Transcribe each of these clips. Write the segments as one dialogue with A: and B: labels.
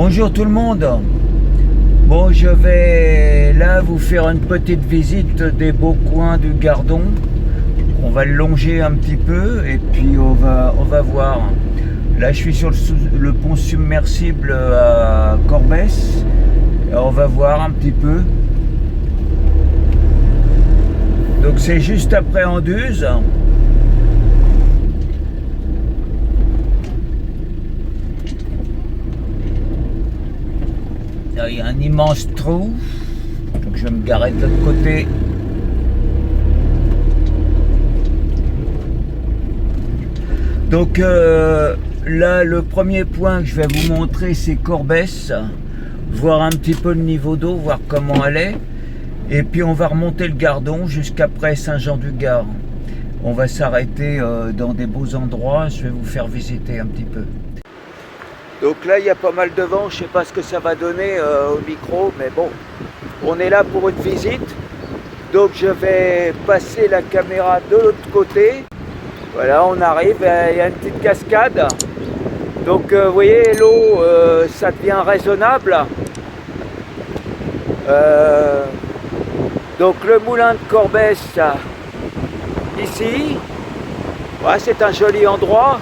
A: Bonjour tout le monde. Bon, je vais là vous faire une petite visite des beaux coins du Gardon. On va le longer un petit peu et puis on va voir. Là, je suis sur le pont submersible à Corbès. On va voir un petit peu. Donc c'est juste après Anduze. Là, il y a un immense trou. Donc je vais me garer de l'autre côté. Donc là, le premier point que je vais vous montrer, c'est Corbès. Voir un petit peu le niveau d'eau, voir comment elle est. Et puis on va remonter le Gardon jusqu'après Saint-Jean-du-Gard. On va s'arrêter dans des beaux endroits. Je vais vous faire visiter un petit peu. Donc là, il y a pas mal de vent. Je ne sais pas ce que ça va donner au micro, mais bon, on est là pour une visite. Donc je vais passer la caméra de l'autre côté. Voilà, on arrive, il y a une petite cascade. Donc vous voyez, l'eau, ça devient raisonnable. Donc le moulin de Corbès, ici, ouais, c'est un joli endroit.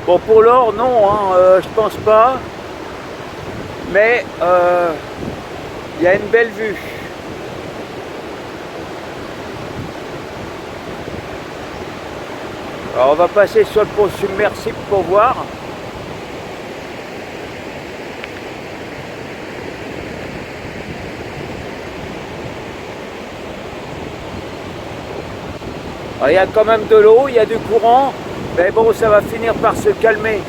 A: Bon, pour l'or, non, hein, je pense pas. Mais il y a une belle vue. Alors on va passer sur le pont submersible pour voir. Alors, il y a quand même de l'eau, il y a du courant, mais bon, ça va finir par se calmer.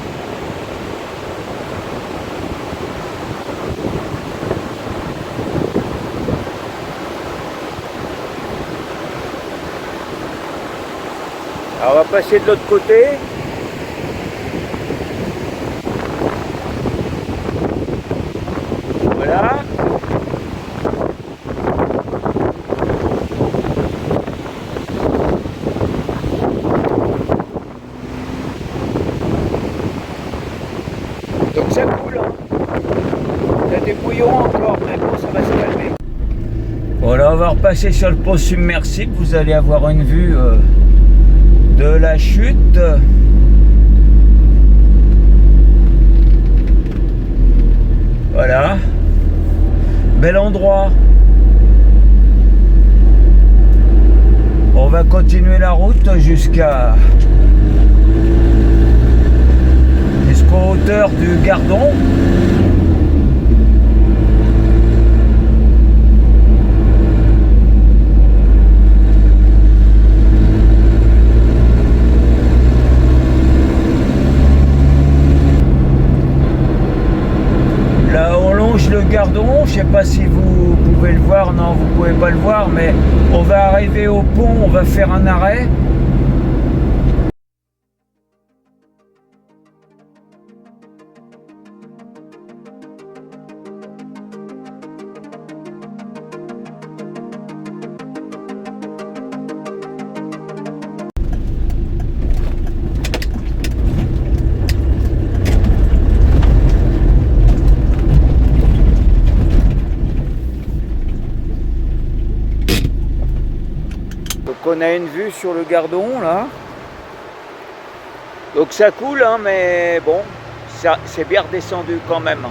A: Alors, on va passer de l'autre côté. Voilà. Donc ça coule, hein. Il y a des bouillons encore, mais bon, ça va se calmer. Voilà, on va repasser sur le pont submersible. Vous allez avoir une vue de la chute. Voilà. Bel endroit. On va continuer la route jusqu'aux hauteurs du Gardon. Là, on longe le Gardon. Je sais pas si vous pouvez le voir. Non, vous pouvez pas le voir, mais on va arriver au pont. On va faire un arrêt. Donc on a une vue sur le Gardon là. Donc ça coule, hein, mais bon, c'est bien redescendu quand même.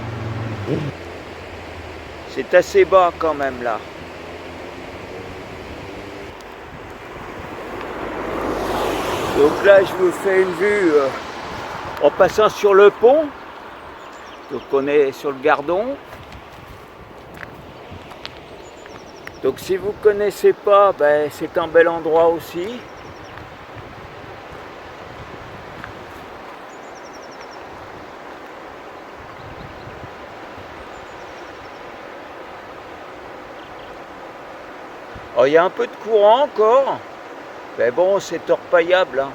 A: C'est assez bas quand même là. Donc là je vous fais une vue en passant sur le pont. Donc on est sur le Gardon. Donc si vous ne connaissez pas, ben, c'est un bel endroit aussi. Alors, il y a un peu de courant encore, mais bon, c'est orpaillable, hein.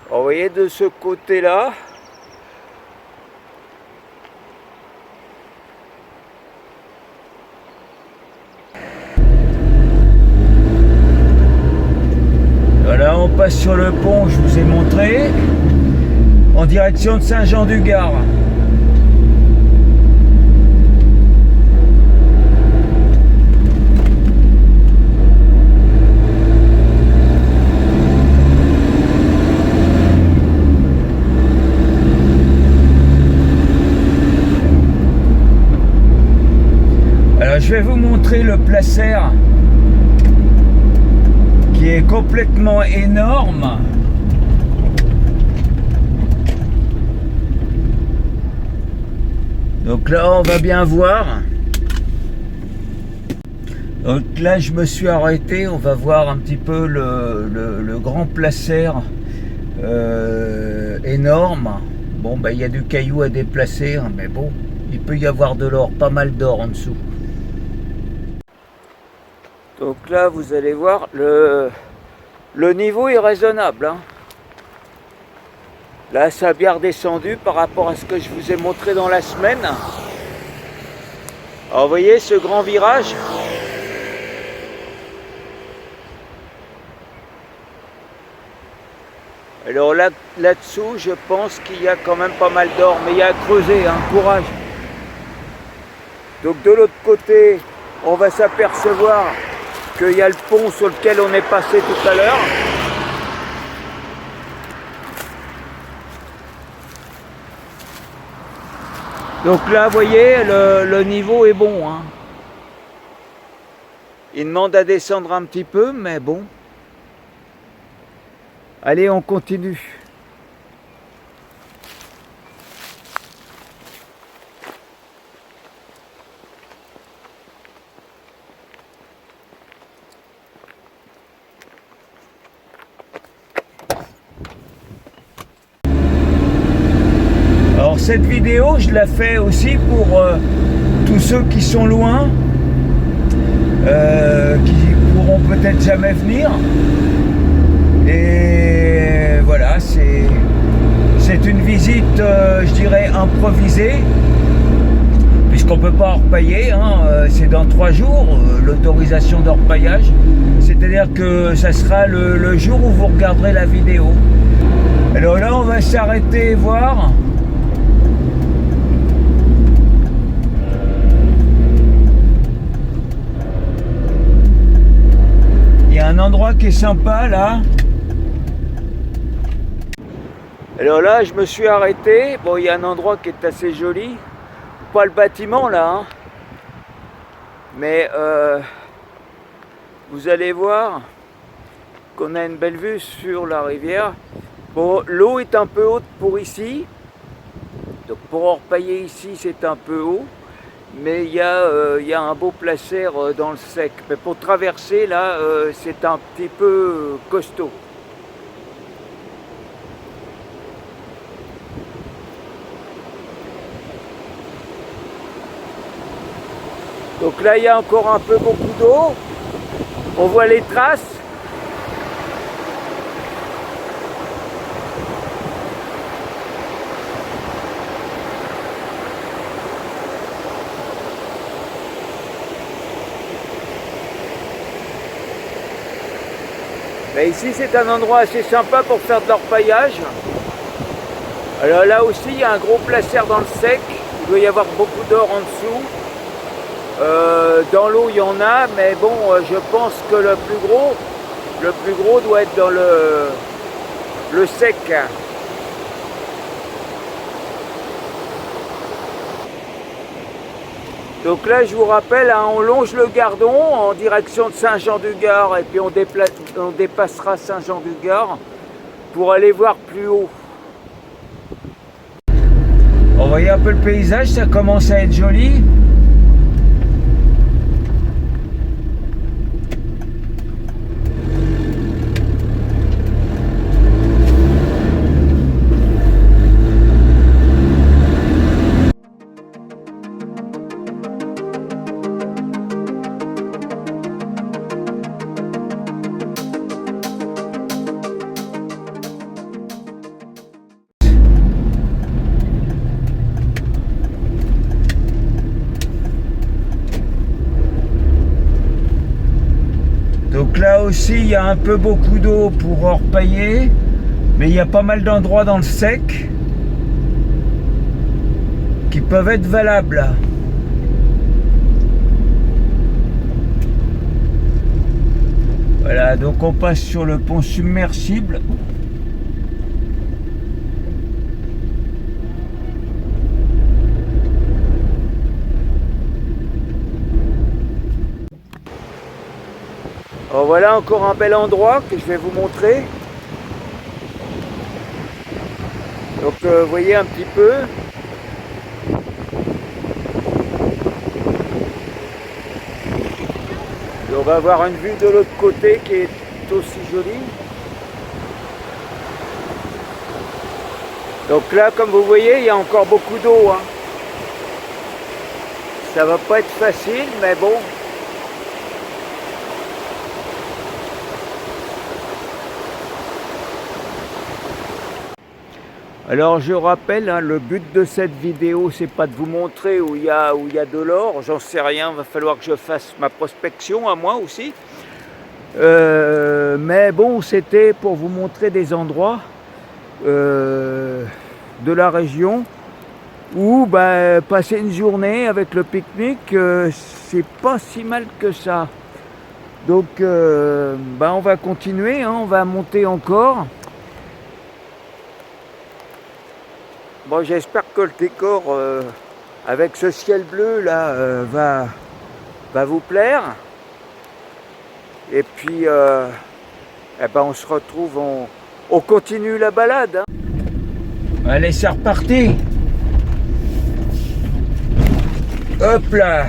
A: Alors, vous voyez de ce côté-là, passe sur le pont, je vous ai montré, en direction de Saint-Jean-du-Gard. Alors je vais vous montrer le placère qui est complètement énorme. Donc là on va bien voir. Donc là je me suis arrêté, on va voir un petit peu le grand placère énorme. Bon ben il y a du caillou à déplacer, hein, mais bon, il peut y avoir de l'or, pas mal d'or en dessous. Donc là vous allez voir, le niveau est raisonnable, hein. Là ça a bien redescendu par rapport à ce que je vous ai montré dans la semaine. Alors vous voyez ce grand virage, alors là-dessous je pense qu'il y a quand même pas mal d'or, mais il y a à creuser, hein, courage. Donc de l'autre côté on va s'apercevoir qu'il y a le pont sur lequel on est passé tout à l'heure. Donc là, vous voyez, le niveau est bon, hein. Il demande à descendre un petit peu, mais bon. Allez, on continue. Alors cette vidéo, je la fais aussi pour tous ceux qui sont loin, qui pourront peut-être jamais venir. Et voilà, c'est une visite, je dirais, improvisée, puisqu'on ne peut pas orpailler, hein, c'est dans 3 jours, l'autorisation d'orpaillage. C'est-à-dire que ça sera le jour où vous regarderez la vidéo. Alors là, on va s'arrêter et voir. Il y a un endroit qui est sympa là. Alors là je me suis arrêté. Bon, il y a un endroit qui est assez joli. Pas le bâtiment là, hein. Mais vous allez voir qu'on a une belle vue sur la rivière. Bon, l'eau est un peu haute pour ici. Donc pour orpailler ici c'est un peu haut. Mais il y a un beau placère dans le sec. Mais pour traverser là, c'est un petit peu costaud. Donc là, il y a encore un peu beaucoup d'eau. On voit les traces. Mais ici c'est un endroit assez sympa pour faire de l'orpaillage. Alors là aussi il y a un gros placère dans le sec, il doit y avoir beaucoup d'or en dessous. Dans l'eau il y en a, mais bon je pense que le plus gros doit être dans le sec. Donc là je vous rappelle, hein, on longe le Gardon en direction de Saint-Jean-du-Gard et puis on dépassera Saint-Jean-du-Gard pour aller voir plus haut. On voyait un peu le paysage, ça commence à être joli. là aussi, il y a un peu beaucoup d'eau pour orpailler, mais il y a pas mal d'endroits dans le sec qui peuvent être valables. Voilà, donc on passe sur le pont submersible. Alors voilà encore un bel endroit que je vais vous montrer. Donc vous voyez un petit peu. Et on va avoir une vue de l'autre côté qui est aussi jolie. Donc là, comme vous voyez, il y a encore beaucoup d'eau, hein. Ça va pas être facile, mais bon. Alors je rappelle, hein, le but de cette vidéo, c'est pas de vous montrer où il y a de l'or, j'en sais rien, va falloir que je fasse ma prospection à moi aussi. Mais bon, c'était pour vous montrer des endroits de la région où passer une journée avec le pique-nique, c'est pas si mal que ça. Donc on va continuer, hein, on va monter encore. Bon, j'espère que le décor avec ce ciel bleu là va vous plaire. Et puis on se retrouve, on continue la balade, hein. Allez, c'est reparti. Hop là.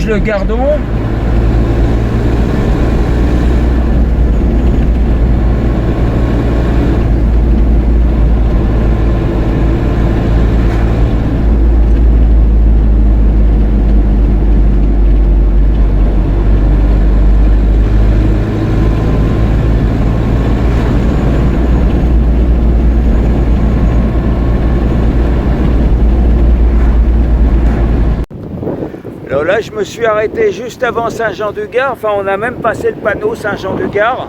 A: Le Gardon. Alors là, je me suis arrêté juste avant Saint-Jean-du-Gard. Enfin, on a même passé le panneau Saint-Jean-du-Gard.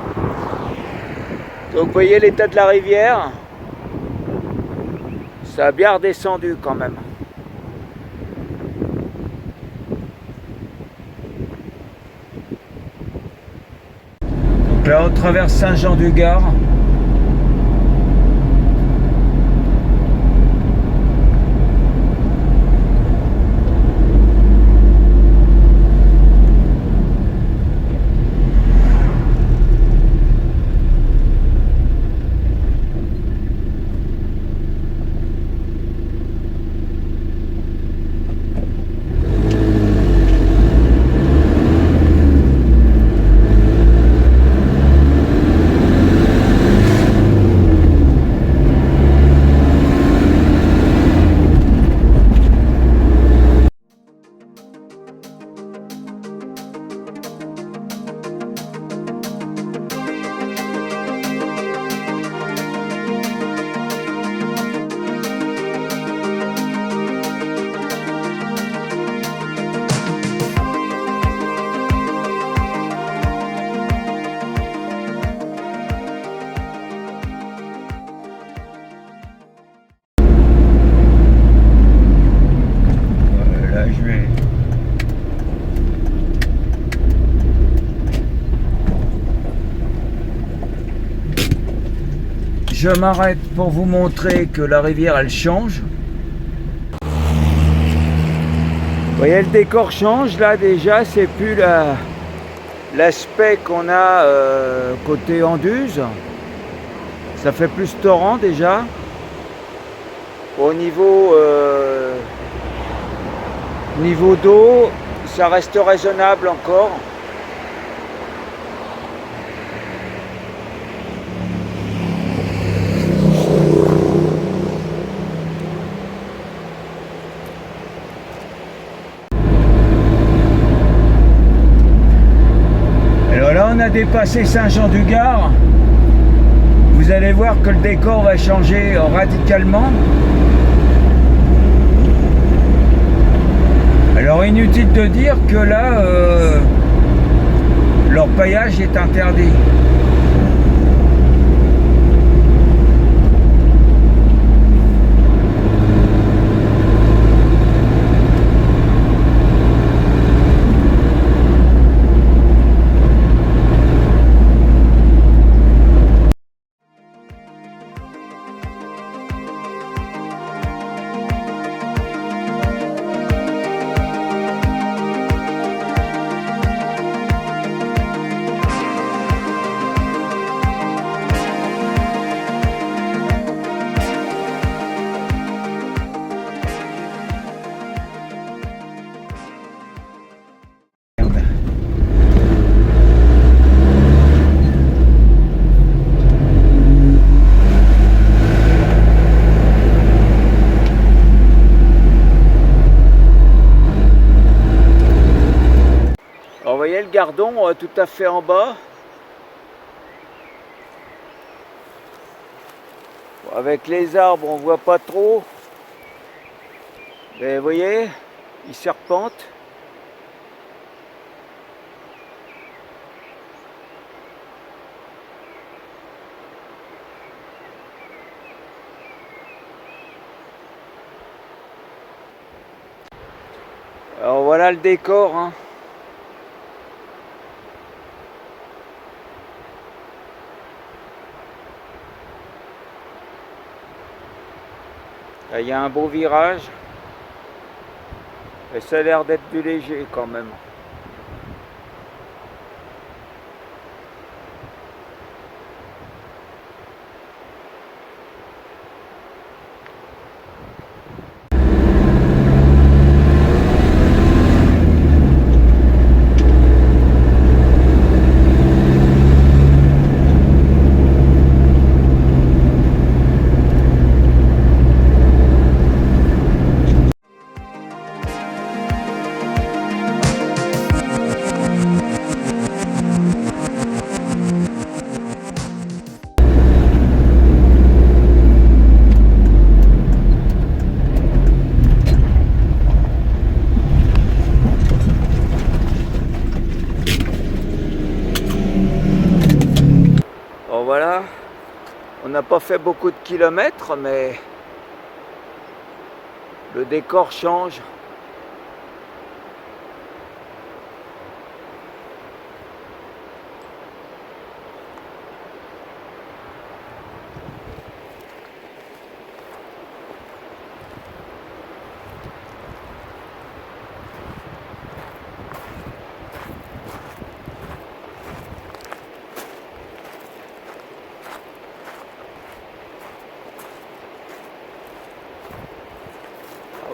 A: Donc, vous voyez l'état de la rivière. Ça a bien redescendu quand même. Donc là, on traverse Saint-Jean-du-Gard. je m'arrête pour vous montrer que la rivière elle change. Vous voyez, le décor change là déjà, c'est plus l'aspect qu'on a côté Anduze. Ça fait plus torrent déjà. Au niveau d'eau, ça reste raisonnable encore. Alors là, on a dépassé Saint-Jean-du-Gard. Vous allez voir que le décor va changer radicalement. Alors inutile de dire que là, l'orpaillage est interdit. Alors, vous voyez le gardon tout à fait en bas. Avec les arbres, on voit pas trop. Mais vous voyez, il serpente. Alors voilà le décor, hein. Là, il y a un beau virage. Et ça a l'air d'être du léger quand même. Bon voilà, on n'a pas fait beaucoup de kilomètres, mais le décor change.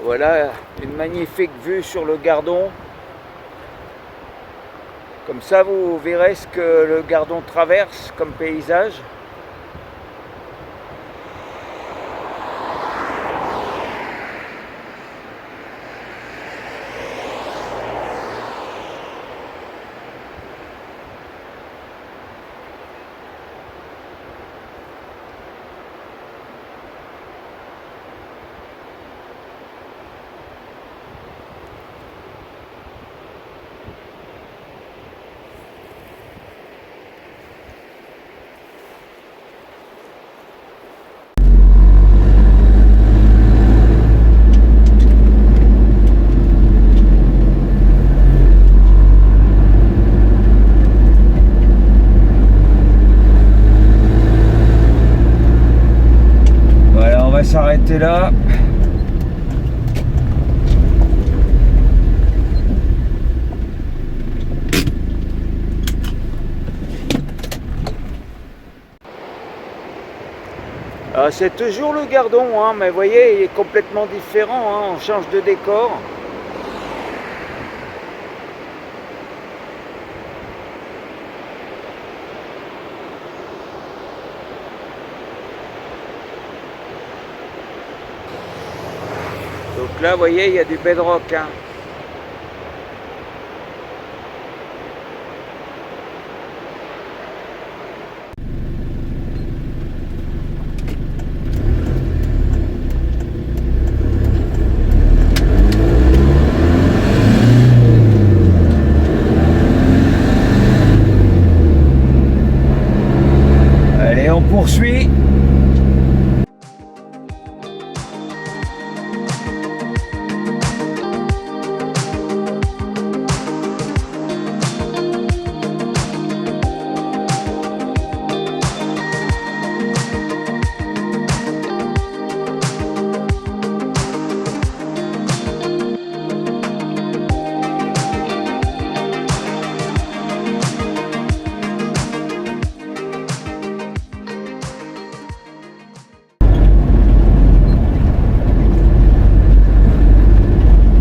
A: Voilà une magnifique vue sur le Gardon. Comme ça, vous verrez ce que le Gardon traverse comme paysage. m'arrêter là. C'est toujours le Gardon, hein, mais vous voyez, il est complètement différent, hein, on change de décor. Donc là, vous voyez, il y a du bedrock. Hein. Allez, on poursuit.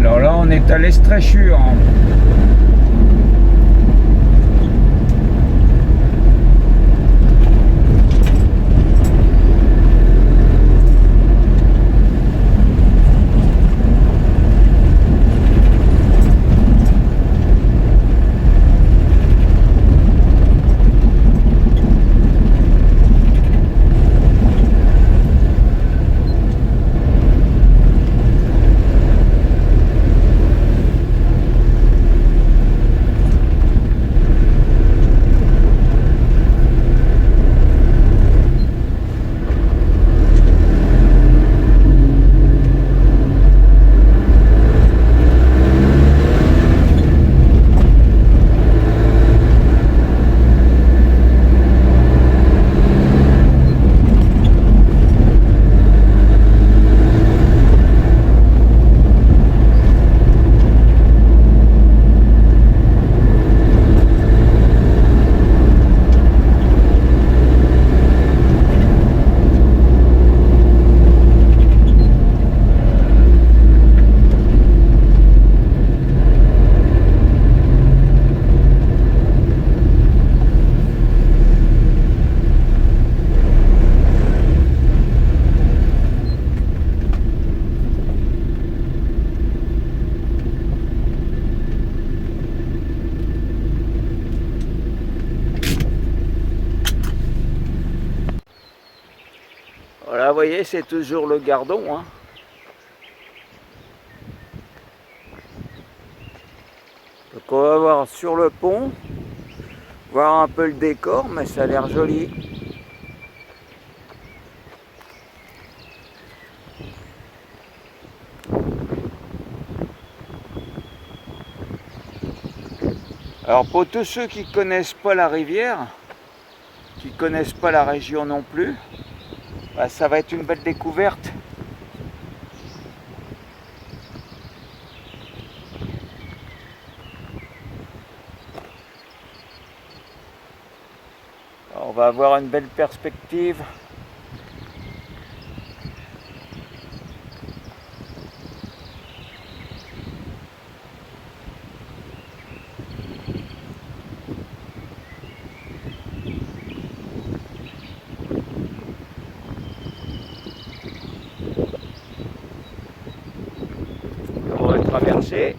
A: Alors là, on est à l'Estréchure. Voilà, vous voyez, c'est toujours le Gardon. Hein. Donc on va voir sur le pont, voir un peu le décor, mais ça a l'air joli. Alors pour tous ceux qui ne connaissent pas la rivière, qui ne connaissent pas la région non plus, bah, ça va être une belle découverte. Alors, on va avoir une belle perspective. On va traverser.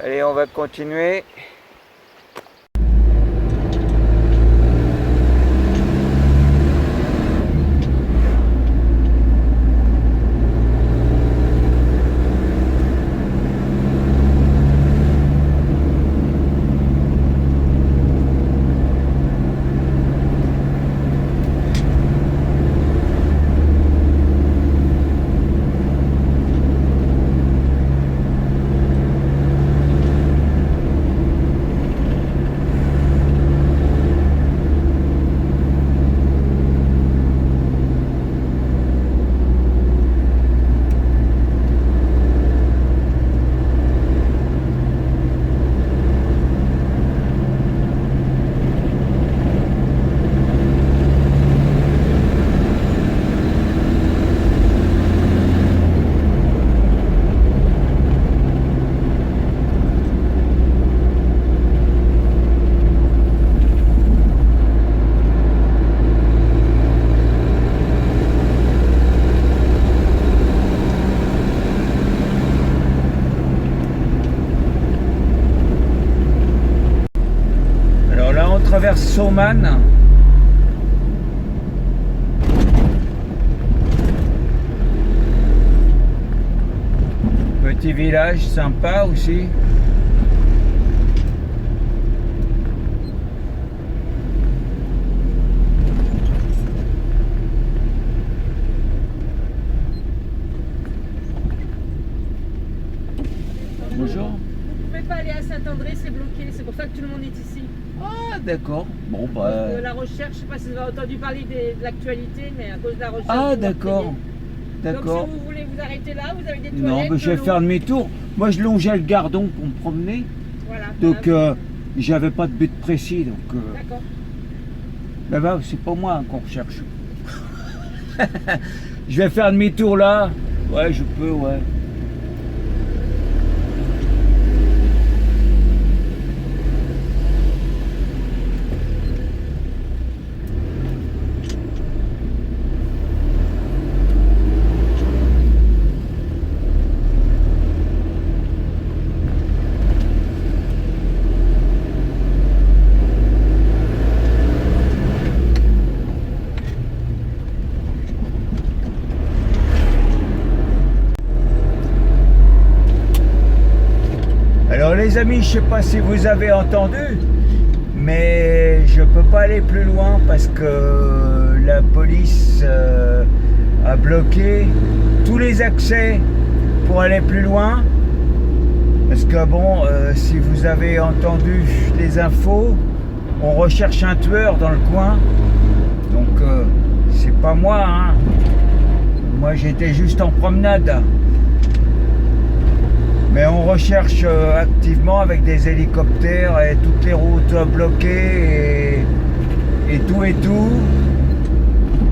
A: Allez, on va continuer. Sauman. Petit village sympa aussi. Bonjour.
B: Vous pouvez pas aller à Saint-André, c'est bloqué. C'est pour ça que tout le monde est ici.
A: Ah d'accord. Bon bah.
B: La recherche, je sais pas si vous avez entendu parler de l'actualité, mais à cause de la recherche.
A: Ah d'accord.
B: Donc
A: D'accord.
B: si vous voulez vous arrêter là, vous avez des toilettes.
A: Non, mais je vais faire demi-tour. Moi, je longeais le Gardon pour me promener.
B: Voilà.
A: Donc, j'avais pas de but précis. Donc,
B: D'accord.
A: ben, ben, c'est pas moi qu'on recherche. Je vais faire demi-tour là. Ouais, je peux, ouais. Alors les amis, je sais pas si vous avez entendu, mais je peux pas aller plus loin parce que la police a bloqué tous les accès pour aller plus loin. Parce que bon, si vous avez entendu les infos, on recherche un tueur dans le coin. Donc c'est pas moi, hein. Moi j'étais juste en promenade. Mais on recherche activement avec des hélicoptères et toutes les routes bloquées et tout et tout.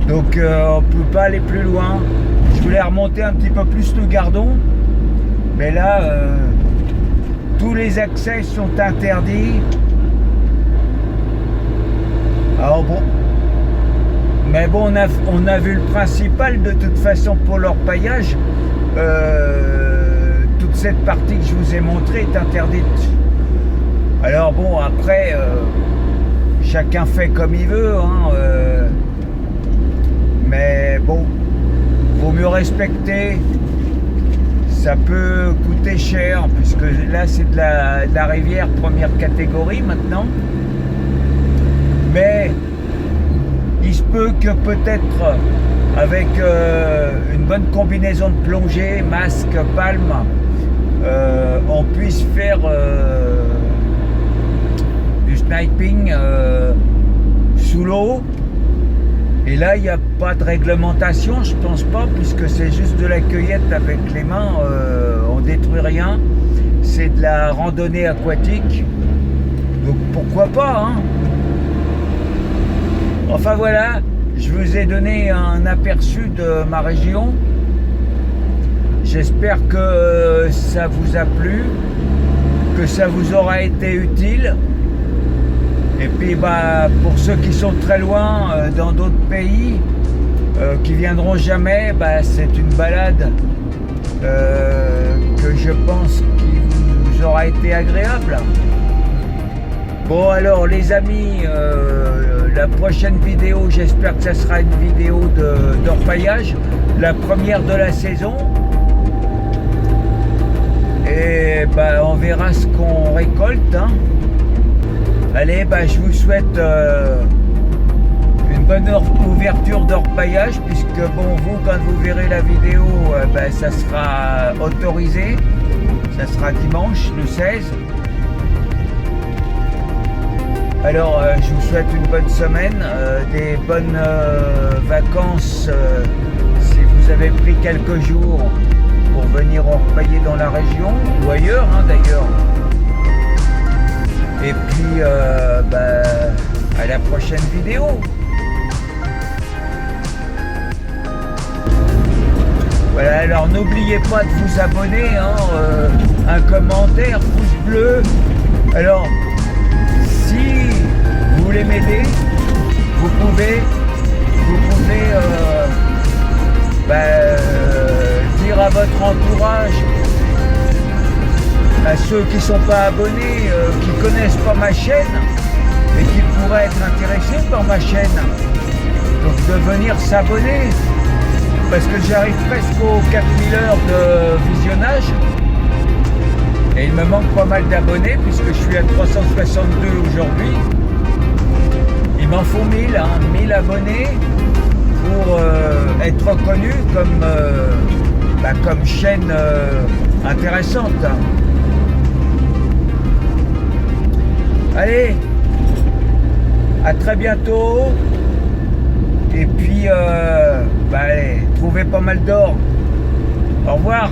A: Donc on ne peut pas aller plus loin. Je voulais remonter un petit peu plus le Gardon. Mais là, tous les accès sont interdits. Alors bon. Mais bon, on a vu le principal de toute façon pour l'orpaillage. Cette partie que je vous ai montrée est interdite. Alors bon, après, chacun fait comme il veut, hein, mais bon, vaut mieux respecter. Ça peut coûter cher, puisque là c'est de la rivière première catégorie maintenant. Mais il se peut que peut-être avec une bonne combinaison de plongée, masque, palme, on puisse faire du sniping sous l'eau. Et là, il n'y a pas de réglementation, je pense pas, puisque c'est juste de la cueillette avec les mains, on détruit rien. C'est de la randonnée aquatique. Donc pourquoi pas, hein. Enfin voilà, je vous ai donné un aperçu de ma région. J'espère que ça vous a plu, que ça vous aura été utile. Et puis bah, pour ceux qui sont très loin, dans d'autres pays, qui viendront jamais, bah, c'est une balade que je pense qui vous aura été agréable. Bon alors les amis, la prochaine vidéo, j'espère que ça sera une vidéo d'orpaillage, la première de la saison. Et bah, on verra ce qu'on récolte, hein. Allez, bah, je vous souhaite une bonne ouverture d'orpaillage, puisque bon, vous, quand vous verrez la vidéo, bah, ça sera autorisé. Ça sera dimanche, le 16. Alors, je vous souhaite une bonne semaine, des bonnes vacances, si vous avez pris quelques jours pour venir orpailler dans la région ou ailleurs, hein, d'ailleurs. Et puis bah, à la prochaine vidéo. Voilà, alors n'oubliez pas de vous abonner, hein, un commentaire, pouce bleu. Alors si vous voulez m'aider, vous pouvez dire à votre entourage, à ceux qui ne sont pas abonnés, qui ne connaissent pas ma chaîne, et qui pourraient être intéressés par ma chaîne. Donc de venir s'abonner, parce que j'arrive presque aux 4000 heures de visionnage et il me manque pas mal d'abonnés puisque je suis à 362 aujourd'hui. Il m'en faut 1000, 1000 abonnés pour être reconnu comme chaîne intéressante. Allez, à très bientôt. Et puis, allez, trouvez pas mal d'or. Au revoir.